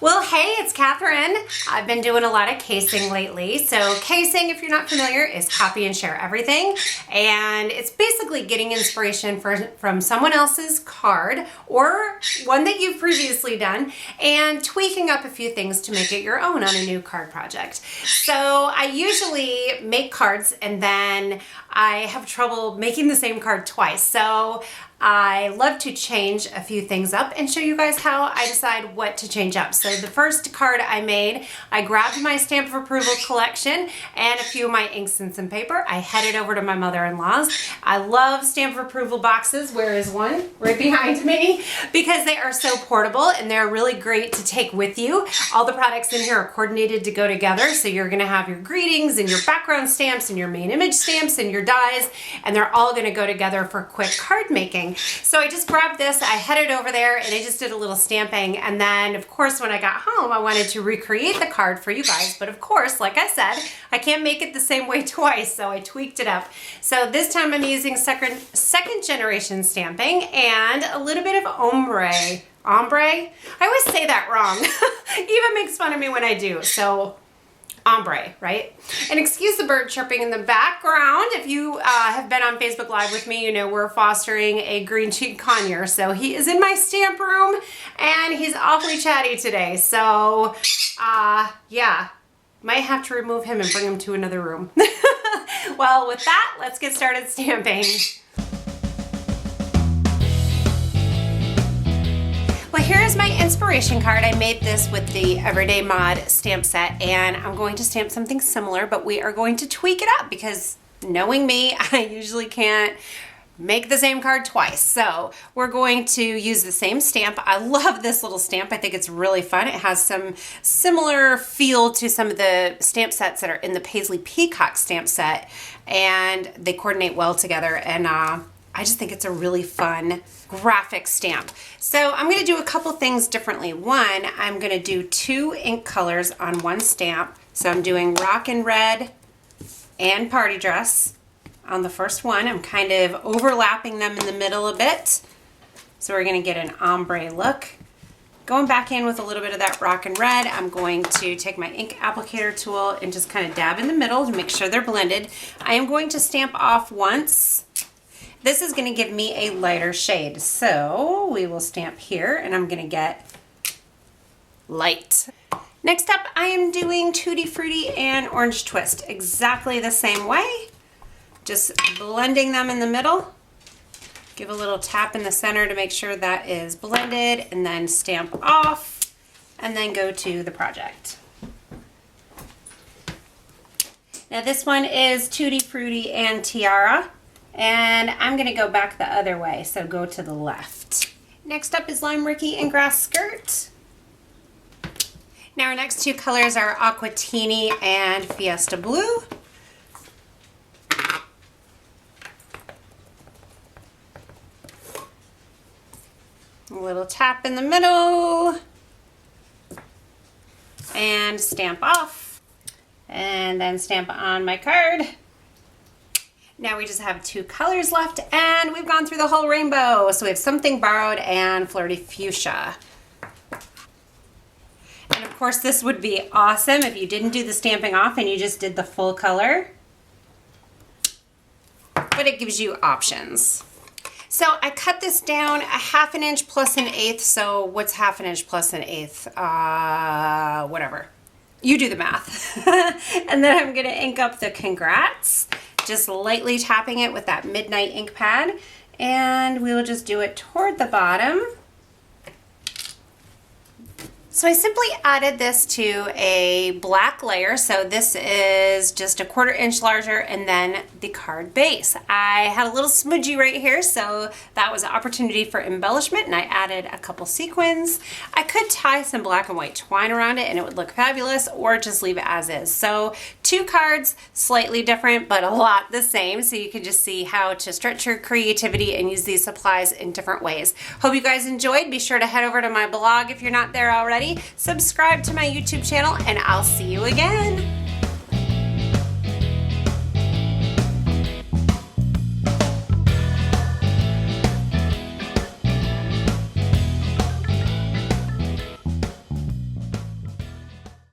Well, hey, it's Catherine. I've been doing a lot of casing lately. So casing, if you're not familiar, is copy and share everything. And it's basically getting inspiration from someone else's card or one that you've previously done and tweaking up a few things to make it your own on a new card project. So I usually make cards and then I have trouble making the same card twice. So I love to change a few things up and show you guys how I decide what to change up. So the first card I made, I grabbed my stamp of approval collection and a few of my inks and some paper. I headed over to my mother-in-law's. I love stamp of approval boxes. Where is one? Right behind me, because they are so portable and they're really great to take with you. All the products in here are coordinated to go together. So you're gonna have your greetings and your background stamps and your main image stamps and your dies, and they're all gonna go together for quick card making. So I just grabbed this, I headed over there and I just did a little stamping, and then of course when I got home I wanted to recreate the card for you guys, but of course, like I said, I can't make it the same way twice, so I tweaked it up. So this time I'm using second generation stamping and a little bit of ombre. I always say that wrong. Even makes fun of me when I do. So ombre, right? And excuse the bird chirping in the background. If you have been on Facebook Live with me, you know we're fostering a green cheek conure. So he is in my stamp room and he's awfully chatty today. So yeah, might have to remove him and bring him to another room. Well, with that, let's get started stamping. Well, here's my inspiration card. I made this with the Everyday Mod stamp set, and I'm going to stamp something similar, but we are going to tweak it up because knowing me, I usually can't make the same card twice. So we're going to use the same stamp. I love this little stamp. I think it's really fun. It has some similar feel to some of the stamp sets that are in the Paisley Peacock stamp set, and they coordinate well together, and I just think it's a really fun graphic stamp. So I'm going to do a couple things differently. One, I'm going to do 2 ink colors on one stamp. So I'm doing Rockin' Red and Party Dress on the first one. I'm kind of overlapping them in the middle a bit. So we're going to get an ombre look. Going back in with a little bit of that Rockin' Red, I'm going to take my ink applicator tool and just kind of dab in the middle to make sure they're blended. I am going to stamp off once. This is going to give me a lighter shade. So we will stamp here and I'm going to get light. Next up, I am doing Tutti Frutti and Orange Twist exactly the same way. Just blending them in the middle. Give a little tap in the center to make sure that is blended, and then stamp off and then go to the project. Now this one is Tutti Frutti and Tiara. And I'm going to go back the other way, so go to the left. Next up is Lime Ricky and Grass Skirt. Now our next 2 colors are Aquatini and Fiesta Blue. A little tap in the middle. And stamp off. And then stamp on my card. Now we just have 2 colors left and we've gone through the whole rainbow. So we have Something Borrowed and Flirty Fuchsia. And of course this would be awesome if you didn't do the stamping off and you just did the full color. But it gives you options. So I cut this down 1/2 inch plus 1/8. So what's 1/2 inch plus 1/8? Whatever. You do the math. And then I'm gonna ink up the congrats. Just lightly tapping it with that Midnight ink pad, and we will just do it toward the bottom. So I simply added this to a black layer. So this is just 1/4 inch larger, and then the card base. I had a little smudgy right here, so that was an opportunity for embellishment, and I added a couple sequins. I could tie some black and white twine around it and it would look fabulous, or just leave it as is. So 2 cards, slightly different, but a lot the same. So you can just see how to stretch your creativity and use these supplies in different ways. Hope you guys enjoyed. Be sure to head over to my blog if you're not there already. Subscribe to my YouTube channel, and I'll see you again.